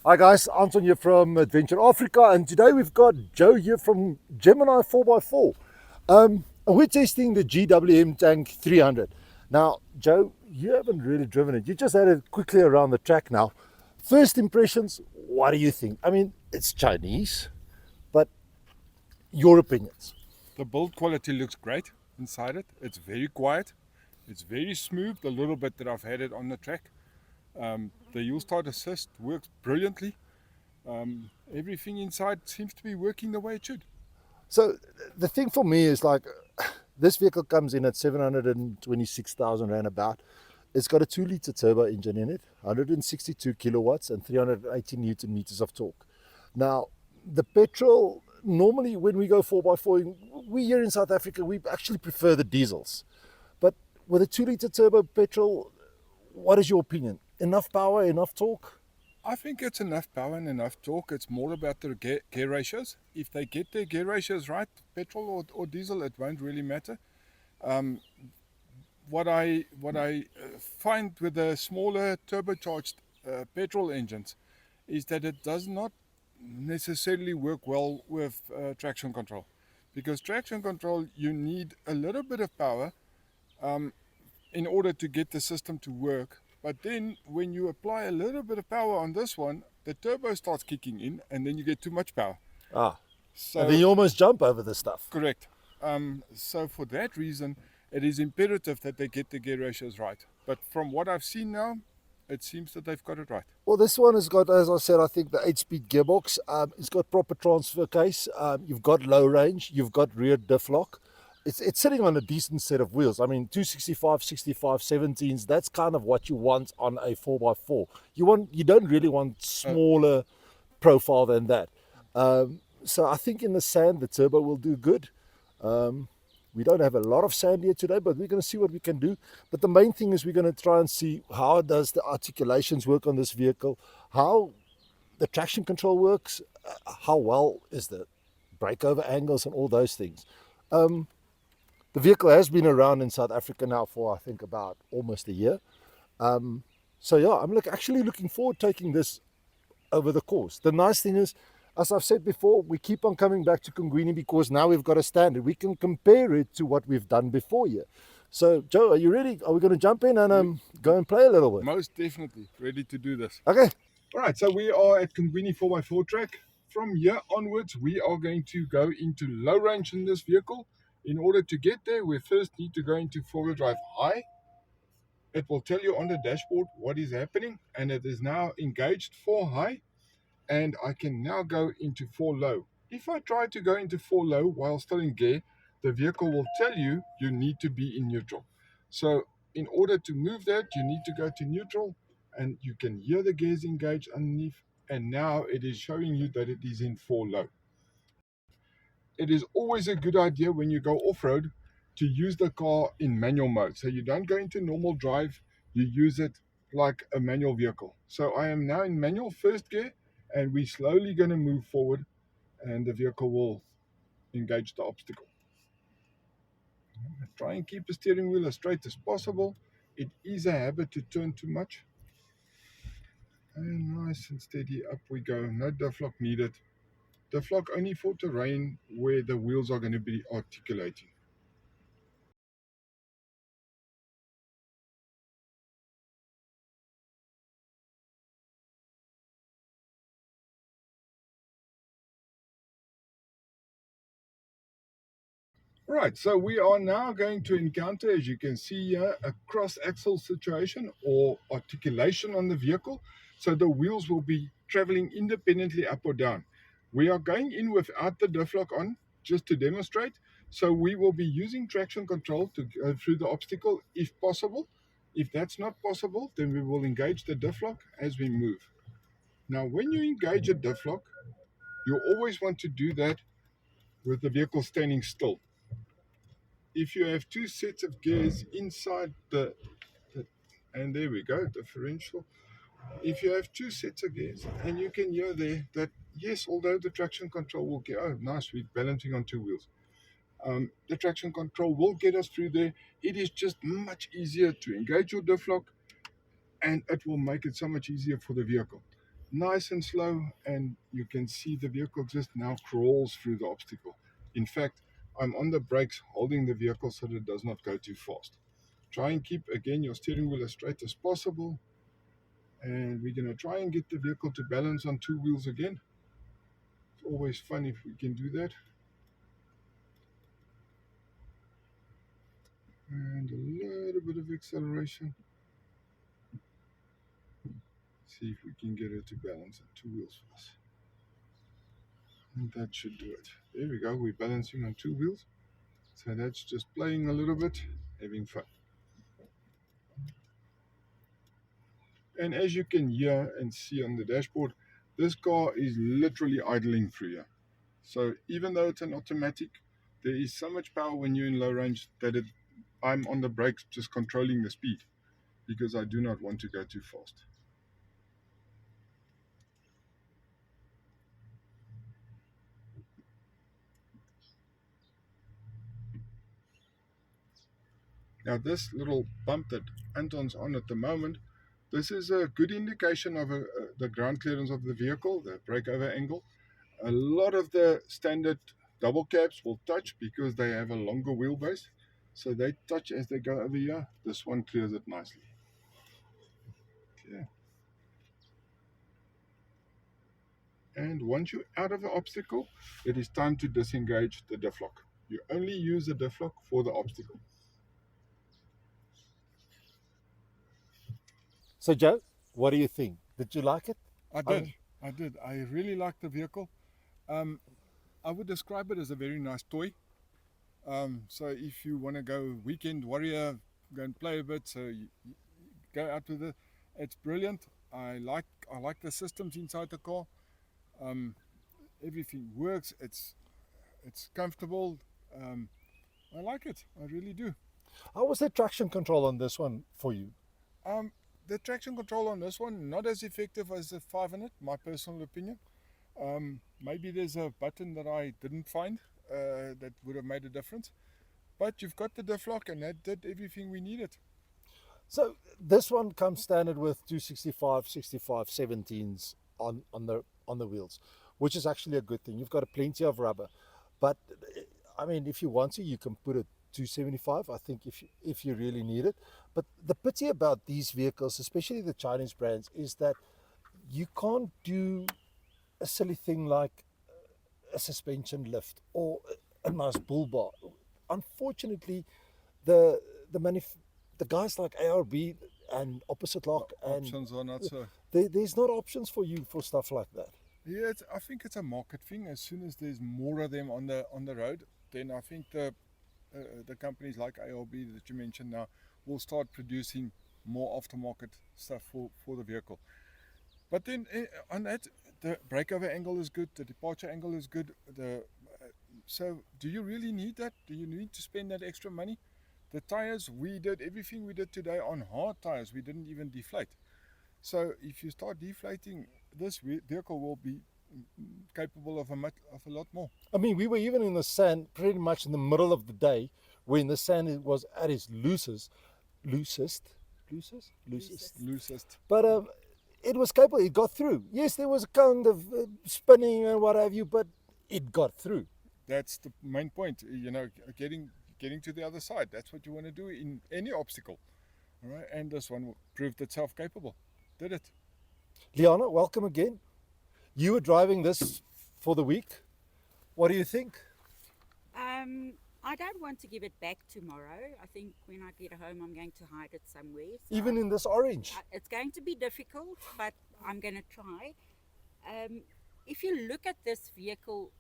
Hi guys, Anton here from Adventure Africa, and today we've got Joe here from Gemini 4x4. And we're testing the GWM Tank 300. Now, Joe, you haven't really driven it. You just had it quickly around the track now. First impressions, what do you think? I mean, it's Chinese, but your opinions? The build quality looks great inside it. It's very quiet. It's very smooth, the little bit that I've had it on the track. The Hill Start Assist works brilliantly. Everything inside seems to be working the way it should. So the thing for me is like, this vehicle comes in at 726,000 Rand about. It's got a 2-litre turbo engine in it, 162 kilowatts and 380 Newton meters of torque. Now, the petrol, normally when we go 4x4, we here in South Africa, we actually prefer the diesels. But with a 2-litre turbo petrol, what is your opinion? Enough power, enough torque? I think it's enough power and enough torque. It's more about the gear ratios. If they get their gear ratios right, petrol or diesel, it won't really matter. What I find with the smaller turbocharged petrol engines is that it does not necessarily work well with traction control, because traction control, you need a little bit of power in order to get the system to work. But then when you apply a little bit of power on this one, the turbo starts kicking in and then you get too much power. And So then you almost jump over the stuff. correct. So for that reason, it is imperative that they get the gear ratios right. But from what I've seen now, it seems that they've got it right. Well, this one has got, as I said, I think the 8-speed gearbox. It's got proper transfer case. You've got low range. You've got rear diff lock. It's sitting on a decent set of wheels. I mean, 265, 65, 17s. That's kind of what you want on a 4x4. You don't really want smaller profile than that. So I think in the sand, the turbo will do good. We don't have a lot of sand here today, but we're going to see what we can do. But the main thing is we're going to try and see how does the articulations work on this vehicle, how the traction control works, how well is the breakover angles and all those things. The vehicle has been around in South Africa now for, I think, about almost a year. So yeah, I'm actually looking forward to taking this over the course. The nice thing is, as I've said before, we keep on coming back to Kungwini because now we've got a standard. We can compare it to what we've done before here. So, Joe, are you ready? Are we going to jump in and go and play a little bit? Most definitely ready to do this. Okay. All right, so we are at Kungwini 4x4 track. From here onwards, we are going to go into low range in this vehicle. In order to get there, we first need to go into four-wheel drive high. It will tell you on the dashboard what is happening, and it is now engaged for high, and I can now go into 4 low. If I try to go into 4 low while still in gear, the vehicle will tell you you need to be in neutral. So in order to move that, you need to go to neutral, and you can hear the gears engaged underneath, and now it is showing you that it is in 4 low. It is always a good idea when you go off-road to use the car in manual mode. So you don't go into normal drive, you use it like a manual vehicle. So I am now in manual first gear, and we're slowly going to move forward, and the vehicle will engage the obstacle. Try and keep the steering wheel as straight as possible. It is a habit to turn too much. And nice and steady, up we go. No diff lock needed. Diff lock only for terrain where the wheels are going to be articulating. Right, so we are now going to encounter, as you can see here, a cross-axle situation or articulation on the vehicle. So the wheels will be traveling independently up or down. We are going in without the diff lock on, just to demonstrate. So we will be using traction control to go through the obstacle if possible. If that's not possible, then we will engage the diff lock as we move. Now, when you engage a diff lock, you always want to do that with the vehicle standing still. If you have 2 sets of gears inside and there we go, differential. If you have 2 sets of gears, and you can hear there that yes, although the traction control will get, oh nice, we're balancing on 2 wheels. The traction control will get us through there. It is just much easier to engage your diff lock, and it will make it so much easier for the vehicle. nice and slow, and you can see the vehicle just now crawls through the obstacle. In fact, I'm on the brakes holding the vehicle so that it does not go too fast. Try and keep again your steering wheel as straight as possible, and we're going to try and get the vehicle to balance on two wheels again. It's always fun if we can do that. And a little bit of acceleration. See if we can get it to balance on two wheels for us. And that should do it. There we go, we're balancing on two wheels. So that's just playing a little bit, having fun. And as you can hear and see on the dashboard, this car is literally idling through here. So even though it's an automatic, there is so much power when you're in low range that I'm on the brakes just controlling the speed because I do not want to go too fast. Now this little bump that Anton's on at the moment, this is a good indication of the ground clearance of the vehicle, the breakover angle. A lot of the standard double cabs will touch because they have a longer wheelbase. So they touch as they go over here. This one clears it nicely. Okay. And once you're out of the obstacle, it is time to disengage the diff lock. You only use the diff lock for the obstacle. So, Joe, what do you think? Did you like it? I did. I really like the vehicle. I would describe it as a very nice toy. So if you want to go weekend warrior, go and play a bit, so you go out with it. It's brilliant. I like the systems inside the car. Everything works. It's comfortable. I like it. I really do. How was the traction control on this one for you? The traction control on this one not as effective as the 500, my personal opinion. Maybe there's a button that I didn't find that would have made a difference. But you've got the diff lock, and that did everything we needed. So this one comes standard with 265, 65, 17s on the wheels, which is actually a good thing. You've got plenty of rubber, but I mean, if you want to, you can put a 275. I think if you really need it. But the pity about these vehicles, especially the Chinese brands, is that you can't do a silly thing like a suspension lift or a nice bull bar. Unfortunately, the guys like ARB and Opposite Lock and Options are not so. There's not options for you for stuff like that. Yeah, I think it's a market thing. As soon as there's more of them on the road, then I think the companies like ARB that you mentioned now will start producing more aftermarket stuff for the vehicle. But then on that, the breakover angle is good, the departure angle is good. So do you really need that? Do you need to spend that extra money? The tires, we did everything we did today on hard tires. We didn't even deflate. So if you start deflating, this vehicle will be capable of a lot more. I mean, we were even in the sand pretty much in the middle of the day when the sand was at its loosest. But it was capable. It got through. Yes, there was a kind of spinning and what have you, but it got through. That's the main point. You know, getting to the other side. That's what you want to do in any obstacle. All right, and this one proved itself capable. Did it? Liana, welcome again. You were driving this for the week. What do you think? I don't want to give it back tomorrow. I think when I get home, I'm going to hide it somewhere. So Even in this orange? It's going to be difficult, but I'm going to try. If you look at this vehicle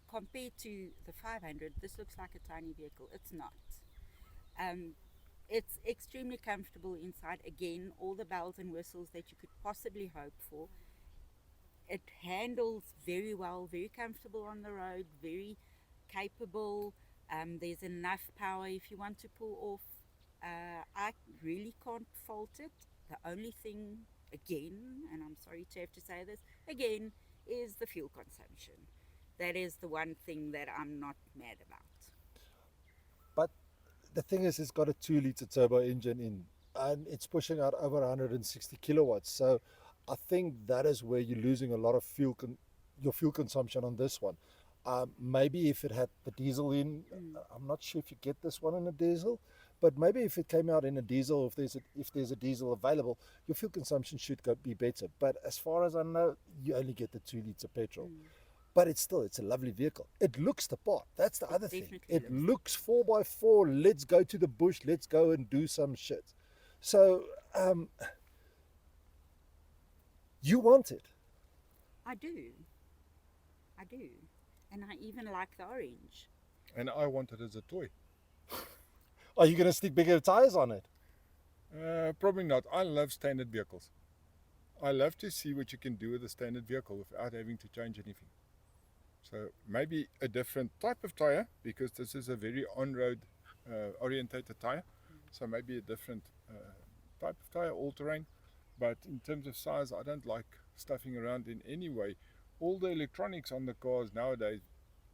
compared to the 500, this looks like a tiny vehicle. It's not. It's extremely comfortable inside. Again, all the bells and whistles that you could possibly hope for. It handles very well, very comfortable on the road, very capable. There's enough power if you want to pull off. I really can't fault it. The only thing, again, and I'm sorry to have to say this, again, is the fuel consumption. That is the one thing that I'm not mad about. But the thing is, it's got a 2-liter turbo engine in, and it's pushing out over 160 kilowatts. So I think that is where you're losing a lot of your fuel consumption on this one. Maybe if it had the diesel in, I'm not sure if you get this one in a diesel, but maybe if it came out in a diesel, if there's a diesel available, your fuel consumption should be better. But as far as I know, you only get the 2 litre petrol. But it's a lovely vehicle. It looks the part. That's the other thing. It looks 4x4. Let's go to the bush. Let's go and do some shit. So you want it. I do. And I even like the orange. And I want it as a toy. Are you going to stick bigger tires on it? Probably not. I love standard vehicles. I love to see what you can do with a standard vehicle without having to change anything. So maybe a different type of tire, because this is a very on-road orientated tire. So maybe a different type of tire, all-terrain. But in terms of size, I don't like stuffing around in any way. All the electronics on the cars nowadays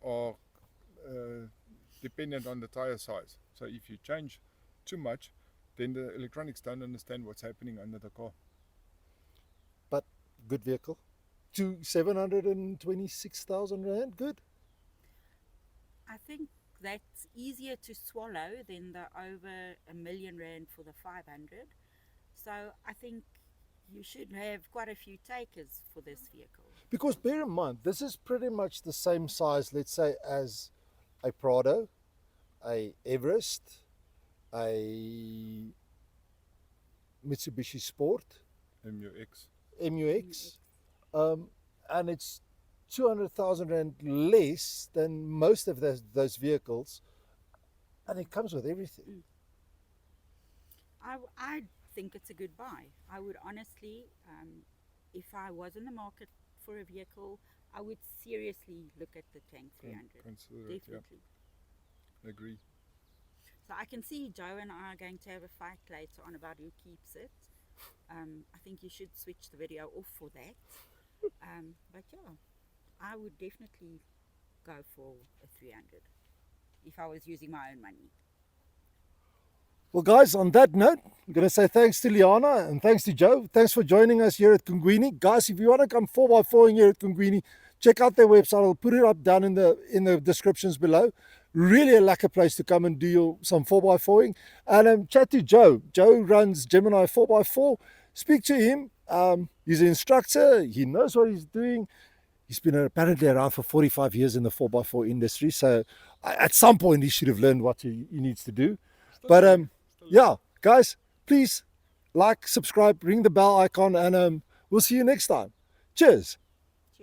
are dependent on the tire size. So if you change too much, then the electronics don't understand what's happening under the car. But good vehicle. To 726,000 Rand, good. I think that's easier to swallow than the over R1 million for the 500. So I think you should have quite a few takers for this vehicle. Because bear in mind, this is pretty much the same size, let's say, as a Prado, a Everest, a Mitsubishi Sport, MUX, and it's 200,000 Rand less than most of those vehicles, and it comes with everything. I think it's a good buy. I would honestly, if I was in the market for a vehicle, I would seriously look at the Tank 300. Consider it, Definitely. Yeah. Agree. So I can see Joe and I are going to have a fight later on about who keeps it. I think you should switch the video off for that. But yeah, I would definitely go for a 300 if I was using my own money. Well, guys, on that note, I'm going to say thanks to Liana and thanks to Joe. Thanks for joining us here at Kungwini. Guys, if you want to come 4x4 here at Kungwini, check out their website. I'll put it up down in the descriptions below. Really a lekker place to come and do some 4x4ing. And chat to Joe. Joe runs Gemini 4x4. Speak to him. He's an instructor. He knows what he's doing. He's been apparently around for 45 years in the 4x4 industry. So at some point, he should have learned what he needs to do. But yeah, guys, please like, subscribe, ring the bell icon, and we'll see you next time. Cheers.